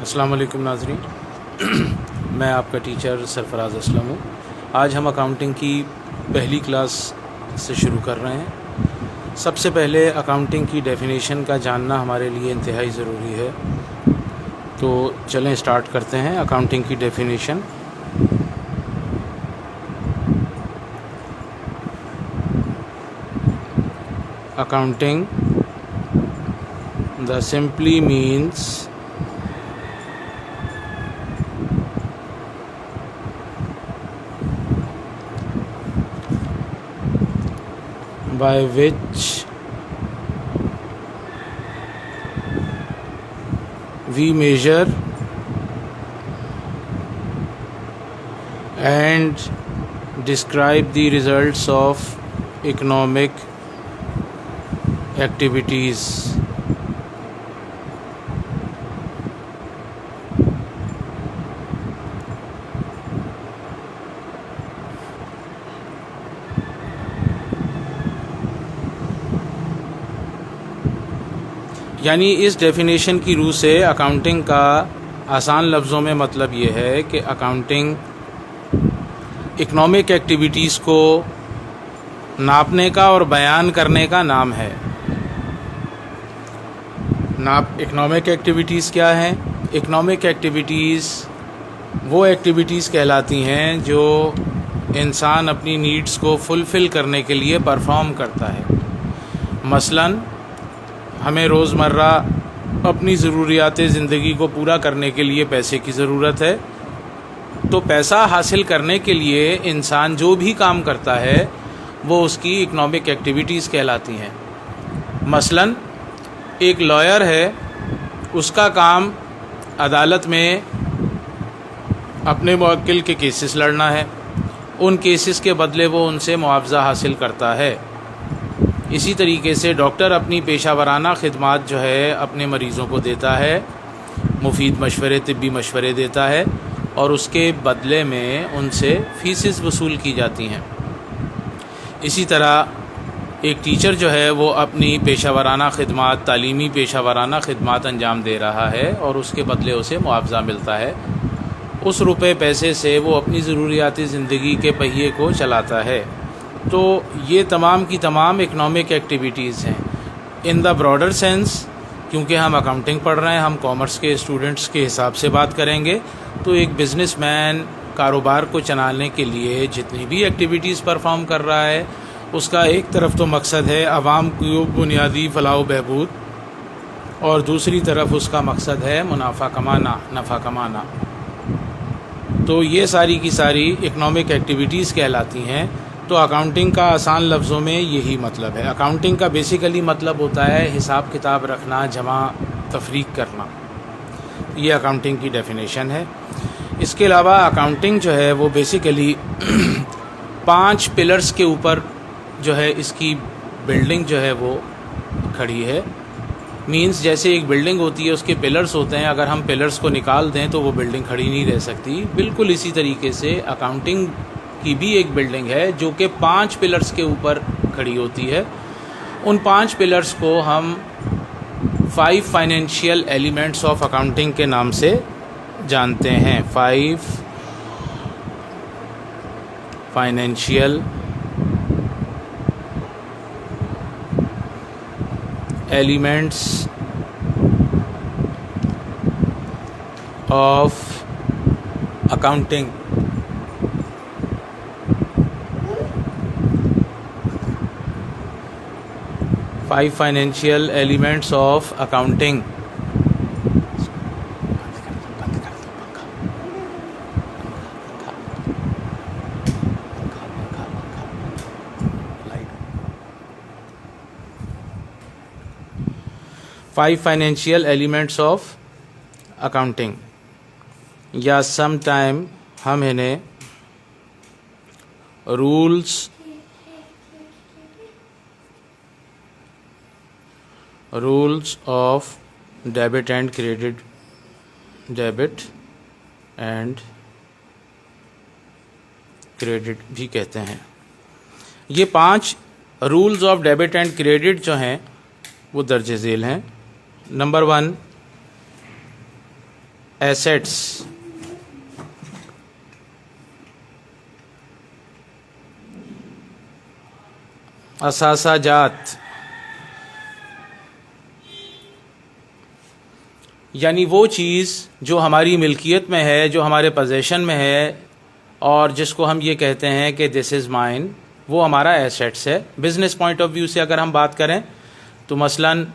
अस्सलाम वालेकुम नाज़रीन। मैं आपका टीचर सरफराज असलम हूँ। आज हम अकाउंटिंग की पहली क्लास से शुरू कर रहे हैं। सबसे पहले अकाउंटिंग की डेफिनेशन का जानना हमारे लिए इंतहाई ज़रूरी है। तो चलें स्टार्ट करते हैं। अकाउंटिंग की definition, accounting the simply means by which we measure and describe the results of economic activities. यानी इस डेफिनेशन की रूह से अकाउंटिंग का आसान लफ्ज़ों में मतलब ये है कि अकाउंटिंग इकनॉमिक एक्टिविटीज़ को नापने का और बयान करने का नाम है। इकनॉमिक एक्टिविटीज़ क्या हैं? इकनॉमिक एक्टिविटीज़ वो एक्टिविटीज़ कहलाती हैं जो इंसान अपनी नीड्स को फुलफ़िल करने के लिए परफॉर्म करता है। मसलन हमें रोज़मर्रा अपनी ज़रूरियात ज़िंदगी को पूरा करने के लिए पैसे की ज़रूरत है, तो पैसा हासिल करने के लिए इंसान जो भी काम करता है वो उसकी इकनॉमिक एक्टिविटीज़ कहलाती हैं। मसलन एक लॉयर है, उसका काम अदालत में अपने मुवक्किल के केसेस लड़ना है। उन केसेस के बदले वो उनसे मुआवजा हासिल करता है। इसी तरीके से डॉक्टर अपनी पेशा वराना ख़िदमात जो है अपने मरीज़ों को देता है, मुफीद मशवरे, तिब्बी मशवरे देता है और उसके बदले में उनसे फ़ीसेस वसूल की जाती हैं। इसी तरह एक टीचर जो है वो अपनी पेशा वराना ख़िदमात, तालीमी पेशा वराना ख़िदमात अंजाम दे रहा है और उसके बदले उसे मुआवजा मिलता है। उस रुपए पैसे से वो अपनी ज़रूरियाती ज़िंदगी के पहिए को चलाता है। तो ये तमाम की तमाम इकनॉमिक एक्टिविटीज़ हैं। इन द ब्रॉडर सेंस, क्योंकि हम अकाउंटिंग पढ़ रहे हैं, हम कॉमर्स के स्टूडेंट्स के हिसाब से बात करेंगे, तो एक बिज़नेसमैन कारोबार को चलाने के लिए जितनी भी एक्टिविटीज़ परफॉर्म कर रहा है उसका एक तरफ तो मकसद है आवाम को बुनियादी फलाह बहबूद और दूसरी तरफ उसका मकसद है मुनाफा कमाना, नफ़ा कमाना। तो ये सारी की सारी इकनॉमिक एक्टिविटीज़ कहलाती हैं। तो अकाउंटिंग का आसान लफ्ज़ों में यही मतलब है। अकाउंटिंग का बेसिकली मतलब होता है हिसाब किताब रखना, जमा तफरीक करना। ये अकाउंटिंग की डेफिनेशन है। इसके अलावा अकाउंटिंग जो है वो बेसिकली 5 पिलर्स के ऊपर जो है इसकी बिल्डिंग जो है वो खड़ी है। मींस जैसे एक बिल्डिंग होती है, उसके पिलर्स होते हैं, अगर हम पिलर्स को निकाल दें तो वो बिल्डिंग खड़ी नहीं रह सकती। बिल्कुल इसी तरीके से अकाउंटिंग की भी एक बिल्डिंग है जो कि 5 पिलर्स के ऊपर खड़ी होती है। उन 5 पिलर्स को हम 5 फाइनेंशियल एलिमेंट्स ऑफ अकाउंटिंग के नाम से जानते हैं। 5 financial elements of accounting. 5 financial elements of accounting. Five financial elements of accounting, या समटाइम हम इन्हें rules of debit and credit, debit and credit भी कहते हैं। ये 5 rules of debit and credit जो हैं वो दर्ज झेल हैं। नंबर 1, एसेट्स, असासाजात, यानी वो चीज़ जो हमारी मिल्कियत में है, जो हमारे पोजेशन में है और जिसको हम ये कहते हैं कि दिस इज़ माइन, वो हमारा एसेट्स है। बिज़नेस पॉइंट ऑफ व्यू से अगर हम बात करें तो मसलन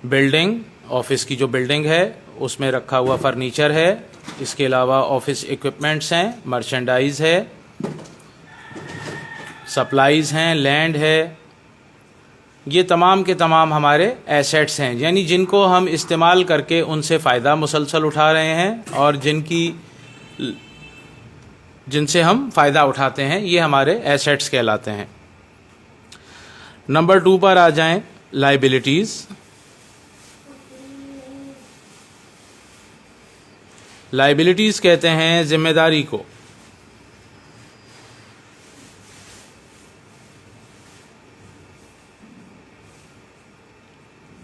बिल्डिंग, ऑफिस की जो बिल्डिंग है उसमें रखा हुआ फर्नीचर है, इसके अलावा ऑफिस इक्विपमेंट्स हैं, मर्चेंडाइज है, सप्लाईज हैं, लैंड है, ये तमाम के तमाम हमारे एसेट्स हैं, यानी जिनको हम इस्तेमाल करके उनसे फ़ायदा मुसलसल उठा रहे हैं और जिनसे हम फ़ायदा उठाते हैं, ये हमारे एसेट्स कहलाते हैं। नंबर 2 पर आ जाएं, लाइबिलिटीज़। लाइबिलिटीज़ कहते हैं जिम्मेदारी को।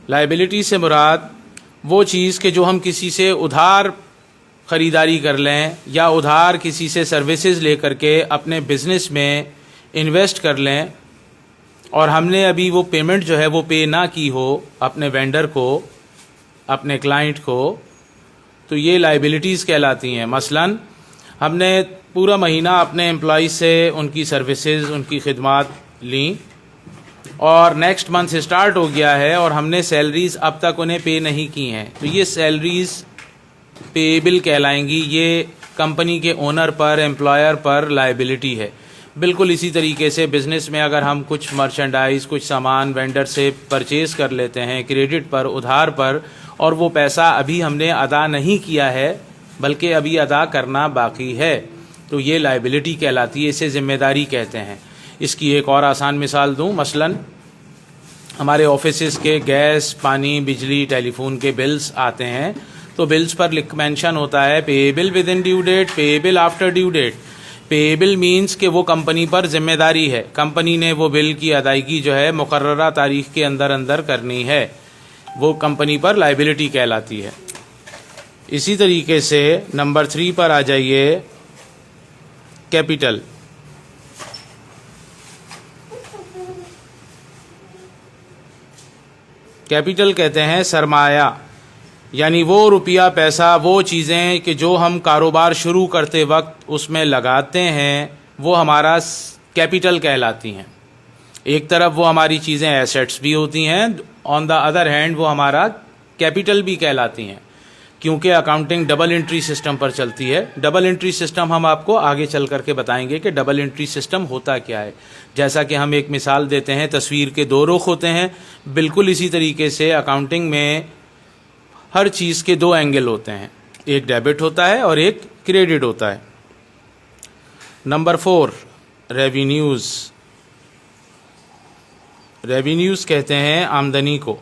लाइबिलिटी से मुराद वो चीज़ कि जो हम किसी से उधार ख़रीदारी कर लें या उधार किसी से सर्विसेज लेकर के अपने बिज़नेस में इन्वेस्ट कर लें और हमने अभी वो पेमेंट जो है वो पे ना की हो अपने वेंडर को, अपने क्लाइंट को, तो ये लाइबिलिटीज़ कहलाती हैं। मसलन हमने पूरा महीना अपने एम्प्लॉय से उनकी सर्विसेज, उनकी खिदमात लीं और नेक्स्ट मंथ स्टार्ट हो गया है और हमने सैलरीज़ अब तक उन्हें पे नहीं की हैं, तो ये सैलरीज़ पेएबल कहलाएंगी। ये कंपनी के ओनर पर, एम्प्लॉयर पर लाइबिलिटी है। बिल्कुल इसी तरीके से बिज़नेस में अगर हम कुछ मर्चेंडाइज, कुछ सामान वेंडर से परचेज़ कर लेते हैं क्रेडिट पर, उधार पर, और वो पैसा अभी हमने अदा नहीं किया है बल्कि अभी अदा करना बाकी है, तो ये लाइबिलिटी कहलाती है, इसे ज़िम्मेदारी कहते हैं। इसकी एक और आसान मिसाल दूं, मसलन हमारे ऑफिसेज़ के गैस, पानी, बिजली, टेलीफोन के बिल्स आते हैं, तो बिल्स पर मेंशन होता है payable within due date, payable after due date. Payable means कि वो कंपनी पर जिम्मेदारी है, कंपनी ने वो बिल की अदायगी जो है मुकर्ररा तारीख के अंदर अंदर करनी है, वो कंपनी पर लाइबिलिटी कहलाती है। इसी तरीके से नंबर 3 पर आ जाइए, कैपिटल। कैपिटल कहते हैं सरमाया, यानी वो रुपया, पैसा, वो चीज़ें कि जो हम कारोबार शुरू करते वक्त उसमें लगाते हैं, वो हमारा कैपिटल कहलाती हैं। एक तरफ वो हमारी चीज़ें एसेट्स भी होती हैं, ऑन द अदर हैंड वो हमारा कैपिटल भी कहलाती हैं, क्योंकि अकाउंटिंग डबल एंट्री सिस्टम पर चलती है। डबल एंट्री सिस्टम हम आपको आगे चल करके बताएंगे कि डबल एंट्री सिस्टम होता क्या है। जैसा कि हम एक मिसाल देते हैं, तस्वीर के 2 रुख होते हैं, बिल्कुल इसी तरीके से अकाउंटिंग में हर चीज़ के 2 एंगल होते हैं, एक डेबिट होता है और एक क्रेडिट होता है। Number 4, revenues. रेवेन्यूज़ कहते हैं आमदनी को।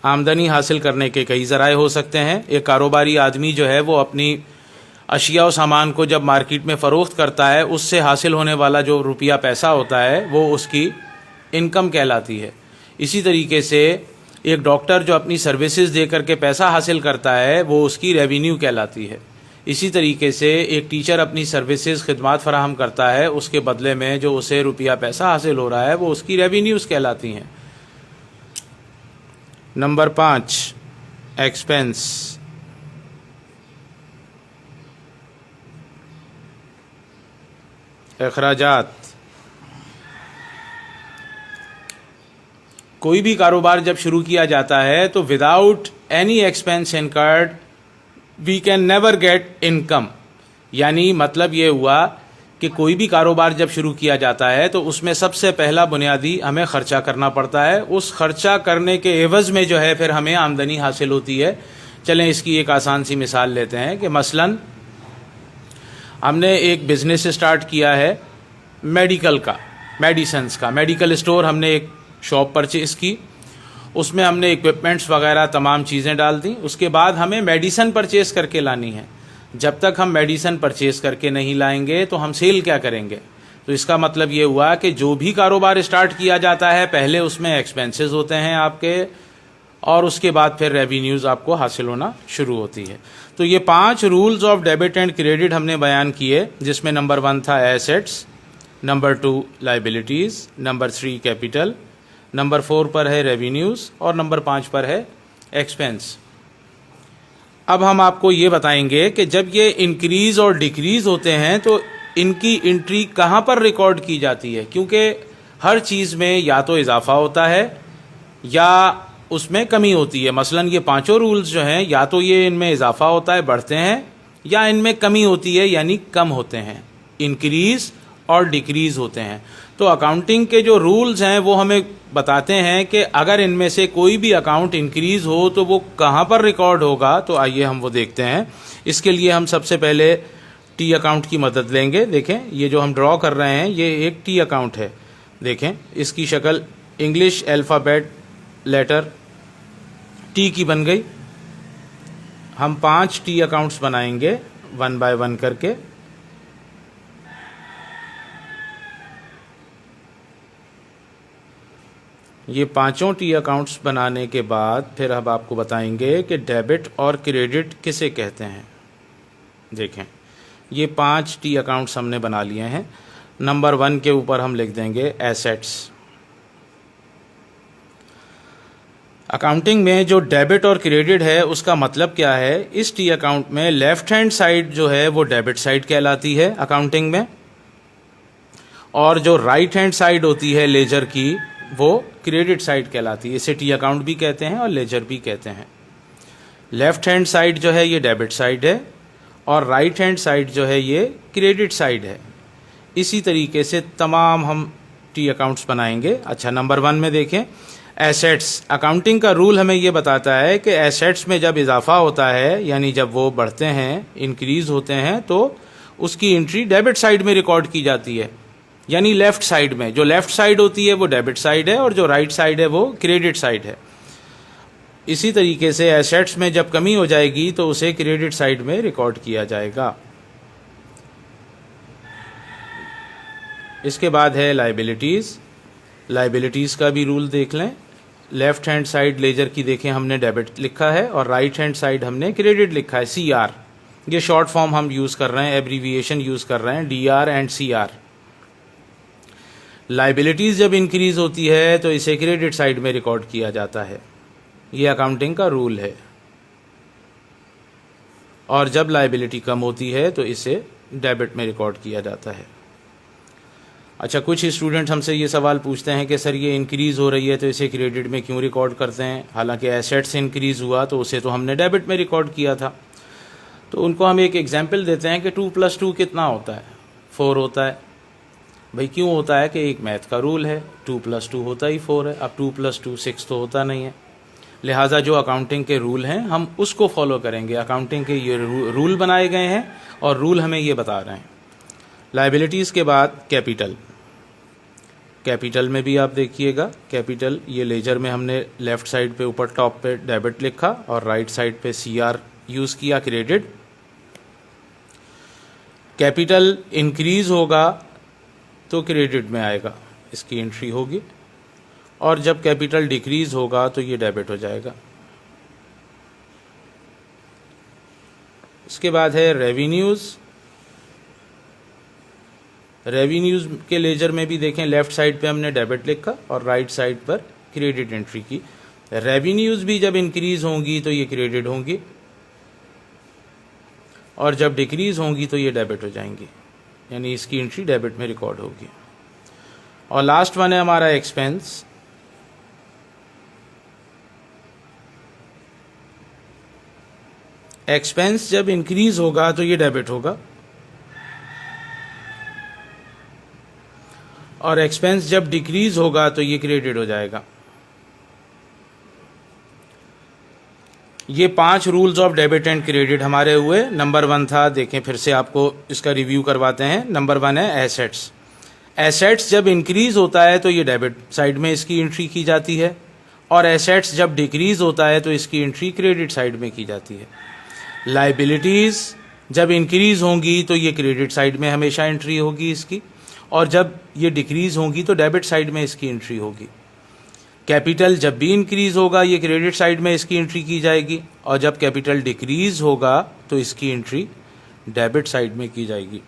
आमदनी हासिल करने के कई ज़राए हो सकते हैं। एक कारोबारी आदमी जो है वो अपनी अशिया और सामान को जब मार्केट में फ़रोख्त करता है, उससे हासिल होने वाला जो रुपया पैसा होता है वो उसकी इनकम कहलाती है। इसी तरीके से एक डॉक्टर जो अपनी सर्विसेज दे करके पैसा हासिल करता है वो उसकी रेवेन्यू कहलाती है। इसी तरीके से एक टीचर अपनी सर्विसेज, खिदमात फराहम करता है, उसके बदले में जो उसे रुपया पैसा हासिल हो रहा है वो उसकी रेवेन्यूज़ कहलाती हैं। Number 5, expense. अखराजात। कोई भी कारोबार जब शुरू किया जाता है तो without any expense incurred we can never get income. यानी मतलब ये हुआ कि कोई भी कारोबार जब शुरू किया जाता है तो उसमें सबसे पहला बुनियादी हमें ख़र्चा करना पड़ता है, उस खर्चा करने के एवज़ में जो है फिर हमें आमदनी हासिल होती है। चलें इसकी एक आसान सी मिसाल लेते हैं कि मसलन हमने एक बिज़नेस स्टार्ट किया है मेडिकल का, मेडिसिन्स का, मेडिकल स्टोर, हमने एक शॉप परचेज़ की, उसमें हमने इक्विपमेंट्स वगैरह तमाम चीज़ें डाल दी। उसके बाद हमें मेडिसिन परचेज़ करके लानी है। जब तक हम मेडिसिन परचेज़ करके नहीं लाएंगे तो हम सेल क्या करेंगे? तो इसका मतलब ये हुआ कि जो भी कारोबार स्टार्ट किया जाता है पहले उसमें एक्सपेंसेस होते हैं आपके, और उसके बाद फिर रेवेन्यूज़ आपको हासिल होना शुरू होती है। तो ये 5 rules of debit and credit हमने बयान किए, जिसमें नंबर 1 था assets, number 2 liabilities, number 3 capital, number 4 पर है रेवेन्यूज़ और नंबर 5 पर है एक्सपेंस। अब हम आपको ये बताएंगे कि जब ये इंक्रीज़ और डिक्रीज़ होते हैं तो इनकी एंट्री कहाँ पर रिकॉर्ड की जाती है, क्योंकि हर चीज़ में या तो इजाफा होता है या उसमें कमी होती है। मसलन ये 5 रूल्स जो हैं, या तो ये इनमें इजाफा होता है, बढ़ते हैं, या इनमें कमी होती है यानी कम होते हैं, इंक्रीज़ और डिक्रीज़ होते हैं। तो अकाउंटिंग के जो रूल्स हैं वो हमें बताते हैं कि अगर इनमें से कोई भी अकाउंट इंक्रीज़ हो तो वो कहाँ पर रिकॉर्ड होगा। तो आइए हम वो देखते हैं। इसके लिए हम सबसे पहले टी अकाउंट की मदद लेंगे। देखें, ये जो हम ड्रॉ कर रहे हैं ये एक टी अकाउंट है। देखें, इसकी शक्ल इंग्लिश अल्फ़ाबेट लेटर टी की बन गई। हम 5 टी अकाउंट्स बनाएंगे 1 बाय 1 करके। ये 5 टी अकाउंट्स बनाने के बाद फिर अब आपको बताएंगे कि डेबिट और क्रेडिट किसे कहते हैं। देखें, ये 5 टी अकाउंट्स हमने बना लिए हैं। नंबर 1 के ऊपर हम लिख देंगे एसेट्स। अकाउंटिंग में जो डेबिट और क्रेडिट है उसका मतलब क्या है, इस टी अकाउंट में लेफ्ट हैंड साइड जो है वो डेबिट साइड कहलाती है अकाउंटिंग में, और जो राइट हैंड साइड होती है लेजर की वो क्रेडिट साइड कहलाती है। इसे टी अकाउंट भी कहते हैं और लेजर भी कहते हैं। लेफ्ट हैंड साइड जो है ये डेबिट साइड है और राइट हैंड साइड जो है ये क्रेडिट साइड है। इसी तरीके से तमाम हम टी अकाउंट्स बनाएंगे। अच्छा, नंबर 1 में देखें एसेट्स। अकाउंटिंग का रूल हमें ये बताता है कि एसेट्स में जब इजाफा होता है यानी जब वो बढ़ते हैं, इंक्रीज होते हैं, तो उसकी एंट्री डेबिट साइड में रिकॉर्ड की जाती है, यानी लेफ्ट साइड में। जो लेफ्ट साइड होती है वो डेबिट साइड है और जो राइट साइड है वो क्रेडिट साइड है। इसी तरीके से एसेट्स में जब कमी हो जाएगी तो उसे क्रेडिट साइड में रिकॉर्ड किया जाएगा। इसके बाद है लाइबिलिटीज़। लाइबिलिटीज़ का भी रूल देख लें। लेफ्ट हैंड साइड लेजर की देखें, हमने डेबिट लिखा है और राइट हैंड साइड हमने क्रेडिट लिखा है, CR। ये शॉर्ट फॉर्म हम यूज़ कर रहे हैं, एब्रीविएशन यूज़ कर रहे हैं, DR एंड CR। लाइबिलिटीज़ जब इंक्रीज़ होती है तो इसे क्रेडिट साइड में रिकॉर्ड किया जाता है। ये अकाउंटिंग का रूल है। और जब लाइबिलिटी कम होती है तो इसे डेबिट में रिकॉर्ड किया जाता है। अच्छा, कुछ स्टूडेंट हमसे ये सवाल पूछते हैं कि सर ये इंक्रीज़ हो रही है तो इसे क्रेडिट में क्यों रिकॉर्ड करते हैं, हालांकि एसेट्स इंक्रीज़ हुआ तो उसे तो हमने डेबिट में रिकॉर्ड किया था। तो उनको हम एक एग्जांपल देते हैं कि 2 + 2 कितना होता है, 4 होता है। भाई क्यों होता है कि एक मैथ का रूल है, 2 + 2 होता ही 4 है। अब 2 + 2 6 तो होता नहीं है, लिहाजा जो अकाउंटिंग के रूल हैं हम उसको फॉलो करेंगे। अकाउंटिंग के ये रूल बनाए गए हैं और रूल हमें ये बता रहे हैं। लाइबिलिटीज़ के बाद कैपिटल। कैपिटल में भी आप देखिएगा, कैपिटल ये लेजर में हमने लेफ़्ट साइड पे ऊपर टॉप पे डेबिट लिखा और राइट साइड पे CR यूज़ किया, क्रेडिट। कैपिटल इंक्रीज़ होगा तो क्रेडिट में आएगा, इसकी एंट्री होगी, और जब कैपिटल डिक्रीज़ होगा तो ये डेबिट हो जाएगा। इसके बाद है रेवेन्यूज़। रेवेन्यूज़ के लेजर में भी देखें, लेफ़्ट साइड पे हमने डेबिट लिखा और राइट साइड पर क्रेडिट एंट्री की। रेवेन्यूज़ भी जब इंक्रीज़ होंगी तो ये क्रेडिट होंगी और जब डिक्रीज़ होंगी तो ये डेबिट हो जाएंगी, यानी इसकी एंट्री डेबिट में रिकॉर्ड होगी। और लास्ट वन है हमारा एक्सपेंस। एक्सपेंस जब इंक्रीज़ होगा तो ये डेबिट होगा और एक्सपेंस जब डिक्रीज़ होगा तो ये क्रेडिट हो जाएगा। ये 5 rules of debit and credit हमारे हुए। नंबर 1 था, देखें फिर से आपको इसका रिव्यू करवाते हैं। नंबर 1 है एसेट्स। एसेट्स जब इंक्रीज़ होता है तो ये डेबिट साइड में इसकी एंट्री की जाती है और एसेट्स जब डिक्रीज़ होता है तो इसकी एंट्री क्रेडिट साइड में की जाती है। लाइबिलिटीज़ जब इंक्रीज़ होंगी तो ये क्रेडिट साइड में हमेशा एंट्री होगी इसकी, और जब ये डिक्रीज़ होंगी तो डेबिट साइड में इसकी एंट्री होगी। कैपिटल जब भी इंक्रीज़ होगा ये क्रेडिट साइड में इसकी एंट्री की जाएगी, और जब कैपिटल डिक्रीज़ होगा तो इसकी एंट्री डेबिट साइड में की जाएगी।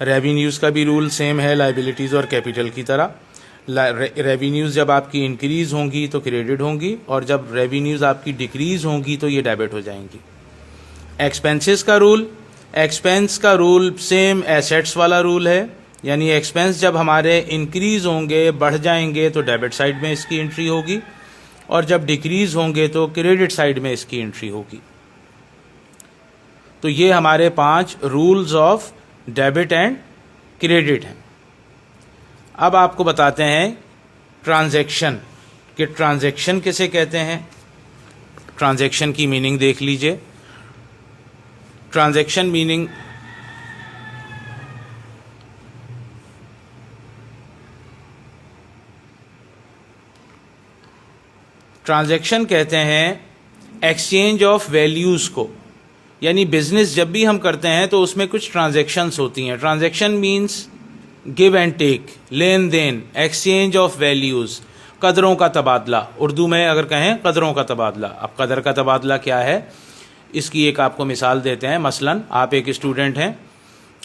रेवेन्यूज़ का भी रूल सेम है लाइबिलिटीज़ और कैपिटल की तरह। रेवेन्यूज़ जब आपकी इंक्रीज़ होंगी तो क्रेडिट होंगी, और जब रेवेन्यूज़ आपकी डिक्रीज़ होंगी तो ये डेबिट हो जाएंगी। एक्सपेंसेस का रूल, एक्सपेंस का रूल सेम एसेट्स वाला रूल है, यानी एक्सपेंस जब हमारे इंक्रीज़ होंगे, बढ़ जाएंगे, तो डेबिट साइड में इसकी एंट्री होगी, और जब डिक्रीज़ होंगे तो क्रेडिट साइड में इसकी एंट्री होगी। तो ये हमारे 5 rules of debit and credit हैं। अब आपको बताते हैं ट्रांजैक्शन, कि ट्रांजैक्शन किसे कहते हैं। ट्रांजैक्शन की मीनिंग देख लीजिए। ट्रांजैक्शन मीनिंग ट्रांजैक्शन कहते हैं एक्सचेंज ऑफ वैल्यूज़ को, यानी बिजनेस जब भी हम करते हैं तो उसमें कुछ ट्रांजैक्शंस होती हैं। Transaction means give and take, लेन देन, एक्सचेंज ऑफ वैल्यूज़, कदरों का तबादला। उर्दू में अगर कहें कदरों का तबादला। अब कदर का तबादला क्या है, इसकी एक आपको मिसाल देते हैं। मसलन आप एक स्टूडेंट हैं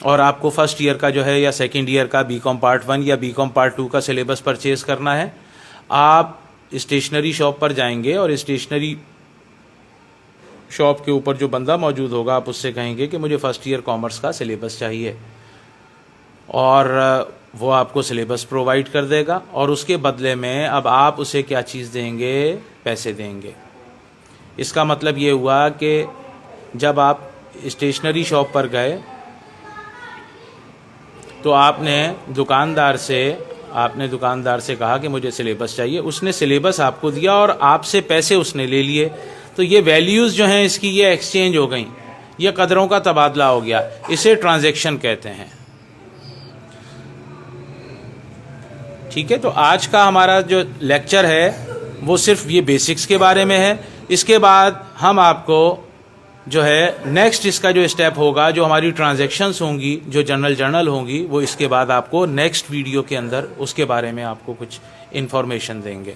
और आपको फर्स्ट ईयर का जो है या सेकेंड ईयर का बीकॉम पार्ट 1 या बीकॉम पार्ट 2 का सिलेबस परचेज़ करना है। आप स्टेशनरी शॉप पर जाएंगे और स्टेशनरी शॉप के ऊपर जो बंदा मौजूद होगा आप उससे कहेंगे कि मुझे फर्स्ट ईयर कॉमर्स का सिलेबस चाहिए, और वो आपको सिलेबस प्रोवाइड कर देगा, और उसके बदले में अब आप उसे क्या चीज़ देंगे, पैसे देंगे। इसका मतलब ये हुआ कि जब आप स्टेशनरी शॉप पर गए तो आपने दुकानदार से कहा कि मुझे सिलेबस चाहिए। उसने सिलेबस आपको दिया और आपसे पैसे उसने ले लिए। तो ये वैल्यूज़ जो हैं इसकी ये एक्सचेंज हो गई, ये कदरों का तबादला हो गया। इसे ट्रांजैक्शन कहते हैं। ठीक है, तो आज का हमारा जो लेक्चर है वो सिर्फ ये बेसिक्स के बारे में है। इसके बाद हम आपको जो है नेक्स्ट इसका जो स्टेप होगा, जो हमारी ट्रांजैक्शंस होंगी, जो जर्नल होंगी, वो इसके बाद आपको नेक्स्ट वीडियो के अंदर उसके बारे में आपको कुछ इन्फॉर्मेशन देंगे।